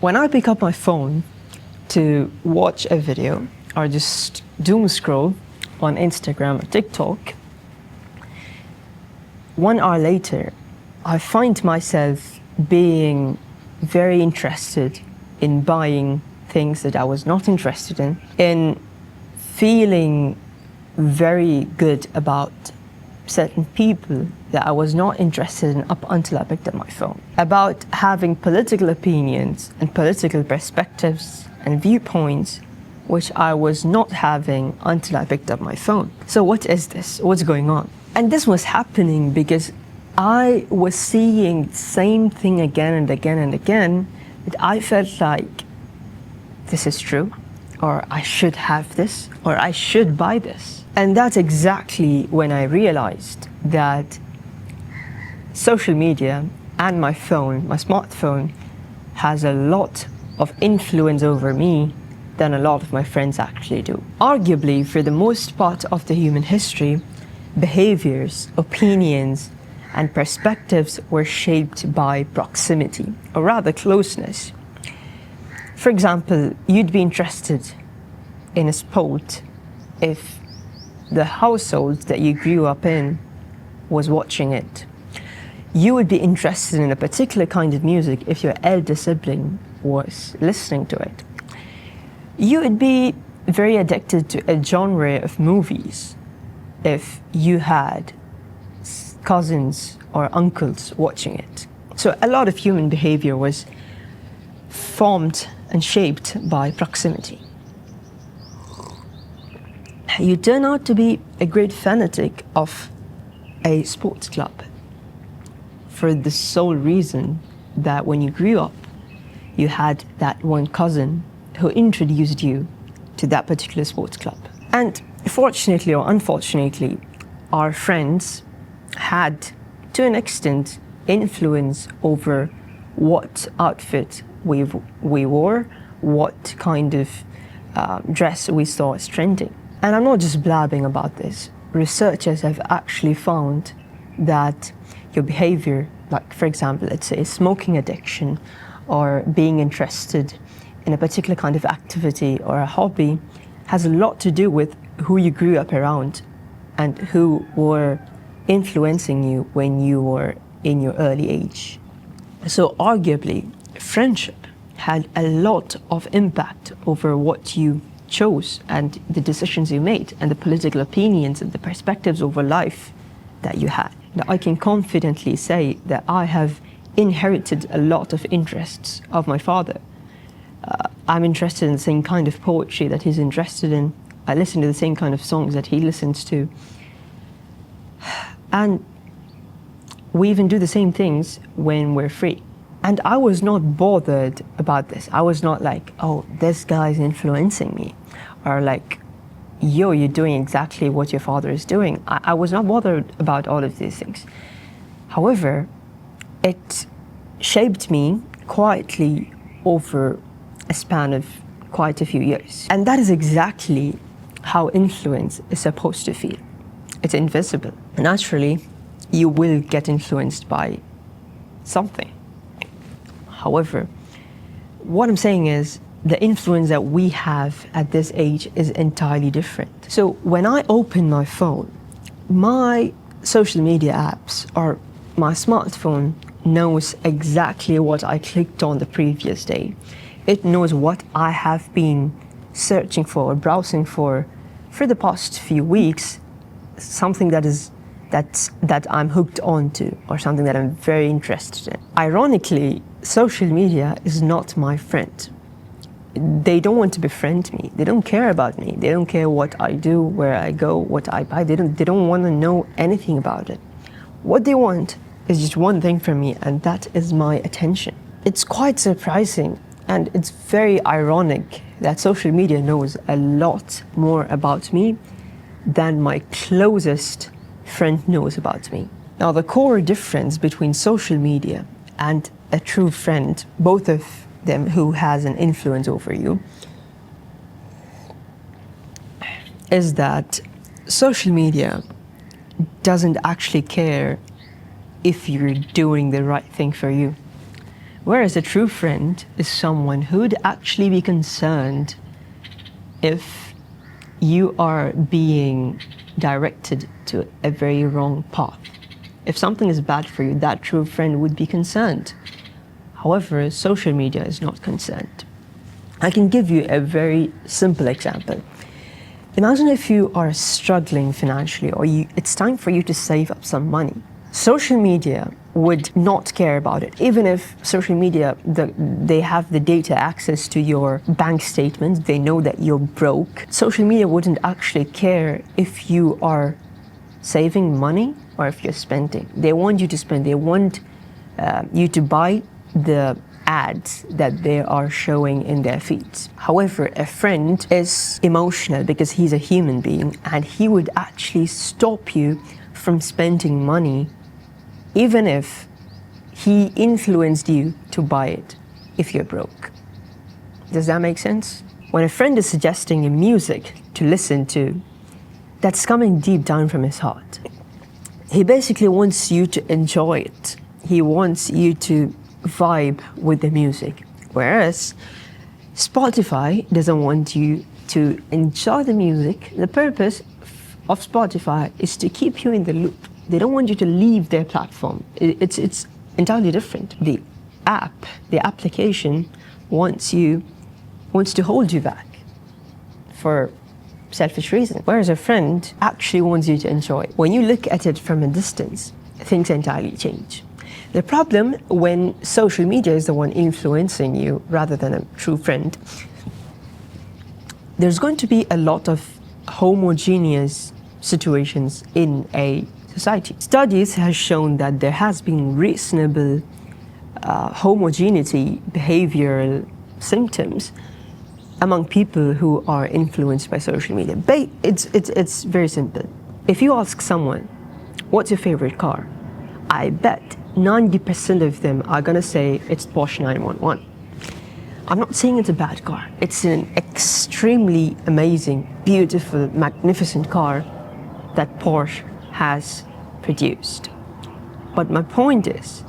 when I pick up my phone to watch a video or just doom scroll on Instagram or TikTok, 1 hour later, I find myself being very interested in buying things that I was not interested in feeling very good about certain people that I was not interested in up until I picked up my phone, about having political opinions and political perspectives and viewpoints which I was not having until I picked up my phone. So what is this? What's going on? And this was happening because I was seeing the same thing again and again and again that I felt like this is true, or I should have this, or I should buy this. And that's exactly when I realized that social media and my phone, my smartphone, has a lot of influence over me than a lot of my friends actually do. Arguably, for the most part of the human history, behaviors, opinions, and perspectives were shaped by proximity, or rather closeness. For example, you'd be interested in a sport if the household that you grew up in was watching it. You would be interested in a particular kind of music if your elder sibling was listening to it. You would be very addicted to a genre of movies if you had cousins or uncles watching it. So a lot of human behavior was formed and shaped by proximity. You turn out to be a great fanatic of a sports club for the sole reason that when you grew up, you had that one cousin who introduced you to that particular sports club. And fortunately or unfortunately, our friends had, to an extent, influence over what outfit we wore, what kind of dress we saw as trending. And I'm not just blabbing about this. Researchers have actually found that your behavior, like for example, let's say smoking addiction or being interested in a particular kind of activity or a hobby, has a lot to do with who you grew up around and who were influencing you when you were in your early age. So arguably, friendship had a lot of impact over what you chose and the decisions you made and the political opinions and the perspectives over life that you had. Now, I can confidently say that I have inherited a lot of interests of my father. I'm interested in the same kind of poetry that he's interested in. I listen to the same kind of songs that he listens to. And we even do the same things when we're free. And I was not bothered about this. I was not like, oh, this guy's influencing me. Or like, yo, you're doing exactly what your father is doing. I was not bothered about all of these things. However, it shaped me quietly over a span of quite a few years. And that is exactly how influence is supposed to feel. It's invisible. Naturally, you will get influenced by something. However, what I'm saying is the influence that we have at this age is entirely different. So when I open my phone, my social media apps or my smartphone knows exactly what I clicked on the previous day. It knows what I have been searching for, browsing for the past few weeks, something that I'm hooked onto or something that I'm very interested in. Ironically, social media is not my friend. They don't want to befriend me. They don't care about me. They don't care what I do, where I go, what I buy. They don't want to know anything about it. What they want is just one thing from me, and that is my attention. It's quite surprising, and it's very ironic that social media knows a lot more about me than my closest friend knows about me. Now, the core difference between social media and a true friend, both of them who has an influence over you, is that social media doesn't actually care if you're doing the right thing for you. Whereas a true friend is someone who would actually be concerned if you are being directed to a very wrong path. If something is bad for you, that true friend would be concerned. However, social media is not concerned. I can give you a very simple example. Imagine if you are struggling financially, or it's time for you to save up some money. Social media would not care about it. Even if social media, they have the data access to your bank statements, they know that you're broke. Social media wouldn't actually care if you are saving money or if you're spending. They want you to spend. They want you to buy the ads that they are showing in their feeds. However, a friend is emotional because he's a human being, and he would actually stop you from spending money even if he influenced you to buy it if you're broke. Does that make sense? When a friend is suggesting a music to listen to that's coming deep down from his heart, he basically wants you to enjoy it. He wants you to vibe with the music. Whereas Spotify doesn't want you to enjoy the music. The purpose of Spotify is to keep you in the loop. They don't want you to leave their platform. It's entirely different. The application wants to hold you back for selfish reasons. Whereas a friend actually wants you to enjoy. When you look at it from a distance, things entirely change. The problem when social media is the one influencing you rather than a true friend, there's going to be a lot of homogeneous situations in a society. Studies have shown that there has been reasonable homogeneity, behavioral symptoms among people who are influenced by social media. It's very simple. If you ask someone, what's your favorite car? I bet 90% of them are going to say it's Porsche 911. I'm not saying it's a bad car. It's an extremely amazing, beautiful, magnificent car that Porsche has produced. But my point is,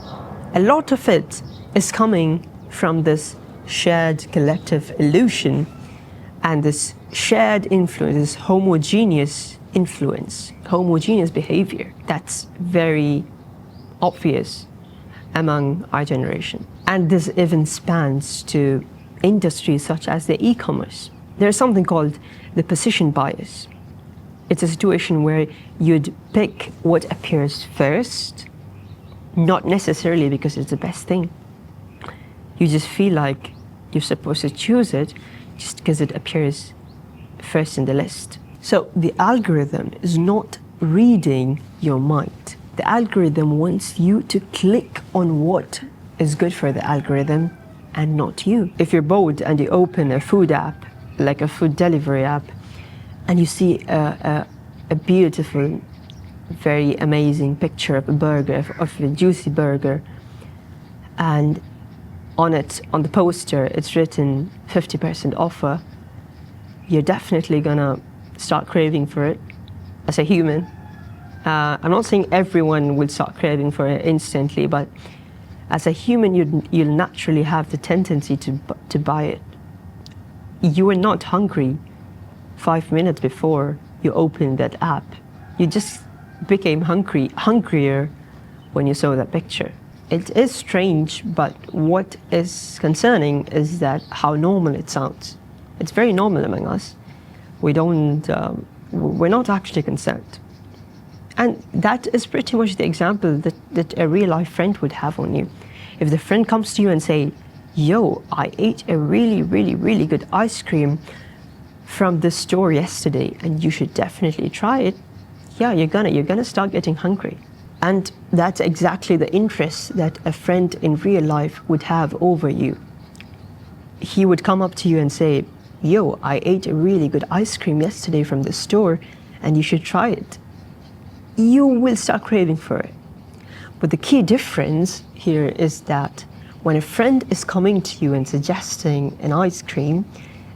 a lot of it is coming from this shared collective illusion and this shared influence, this homogeneous influence, homogeneous behavior that's very obvious among our generation. And this even spans to industries such as the e-commerce. There's something called the position bias. It's a situation where you'd pick what appears first, not necessarily because it's the best thing. You just feel like you're supposed to choose it just because it appears first in the list. So the algorithm is not reading your mind. The algorithm wants you to click on what is good for the algorithm and not you. If you're bored and you open a food app, like a food delivery app, and you see a beautiful, very amazing picture of a burger, of a juicy burger, and on it, on the poster, it's written 50% offer, you're definitely gonna start craving for it as a human. I'm not saying everyone will start craving for it instantly, but as a human, you'll naturally have the tendency to buy it. You were not hungry 5 minutes before you opened that app. You just became hungrier when you saw that picture. It is strange, but what is concerning is that how normal it sounds. It's very normal among us. We're not actually concerned. And that is pretty much the example that a real life friend would have on you. If the friend comes to you and say, yo, I ate a really, really, really good ice cream from the store yesterday and you should definitely try it, yeah, you're gonna start getting hungry. And that's exactly the interest that a friend in real life would have over you. He would come up to you and say, yo, I ate a really good ice cream yesterday from the store and you should try it. You will start craving for it. But the key difference here is that when a friend is coming to you and suggesting an ice cream,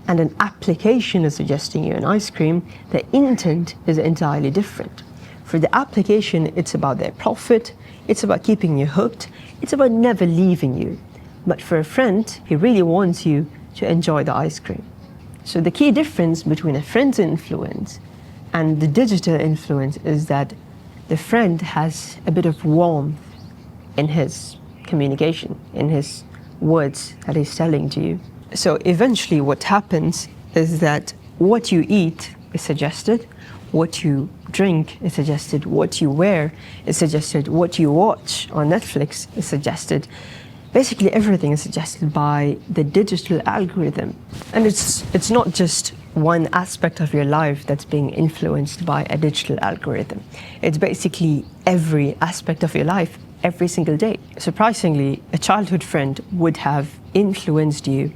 and an application is suggesting you an ice cream, the intent is entirely different. For the application, it's about their profit, it's about keeping you hooked, it's about never leaving you. But for a friend, he really wants you to enjoy the ice cream. So the key difference between a friend's influence and the digital influence is that the friend has a bit of warmth in his communication, in his words that he's telling to you. So eventually what happens is that what you eat is suggested, what you drink is suggested, what you wear is suggested, what you watch on Netflix is suggested. Basically everything is suggested by the digital algorithm. And it's not just one aspect of your life that's being influenced by a digital algorithm. It's basically every aspect of your life, every single day. Surprisingly, a childhood friend would have influenced you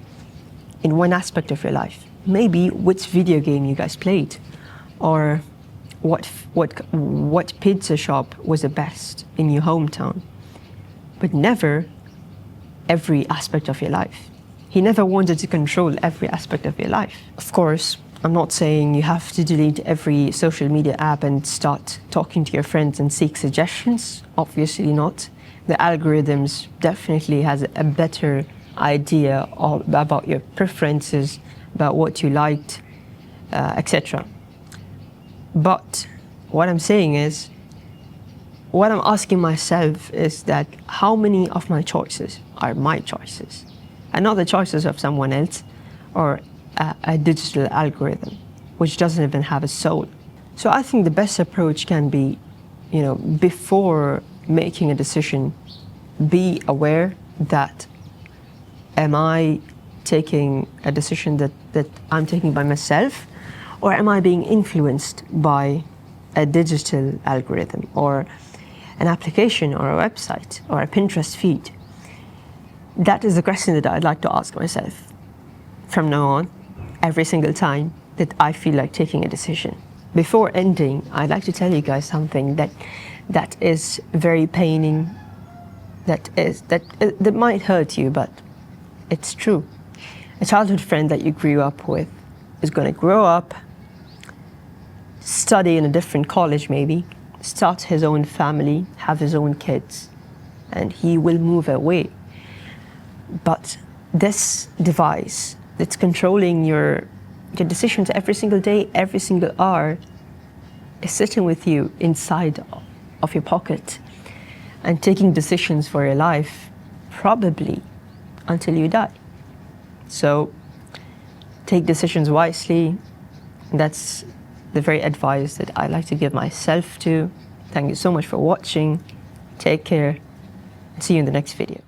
in one aspect of your life. Maybe which video game you guys played, or what pizza shop was the best in your hometown, but never every aspect of your life. He never wanted to control every aspect of your life. Of course, I'm not saying you have to delete every social media app and start talking to your friends and seek suggestions. Obviously not. The algorithms definitely has a better idea about your preferences, about what you liked, etc. But what I'm saying is, what I'm asking myself is that how many of my choices are my choices and not the choices of someone else or a digital algorithm, which doesn't even have a soul. So I think the best approach can be, before making a decision, be aware that am I taking a decision that I'm taking by myself, or am I being influenced by a digital algorithm or an application or a website or a Pinterest feed? That is the question that I'd like to ask myself from now on, every single time that I feel like taking a decision. Before ending, I'd like to tell you guys something that is very paining, that might hurt you, but it's true. A childhood friend that you grew up with is going to grow up, study in a different college maybe, start his own family, have his own kids, and he will move away. But this device that's controlling your decisions every single day, every single hour, is sitting with you inside of your pocket and taking decisions for your life, probably until you die. So take decisions wisely. That's the very advice that I like to give myself to. Thank you so much for watching. Take care. See you in the next video.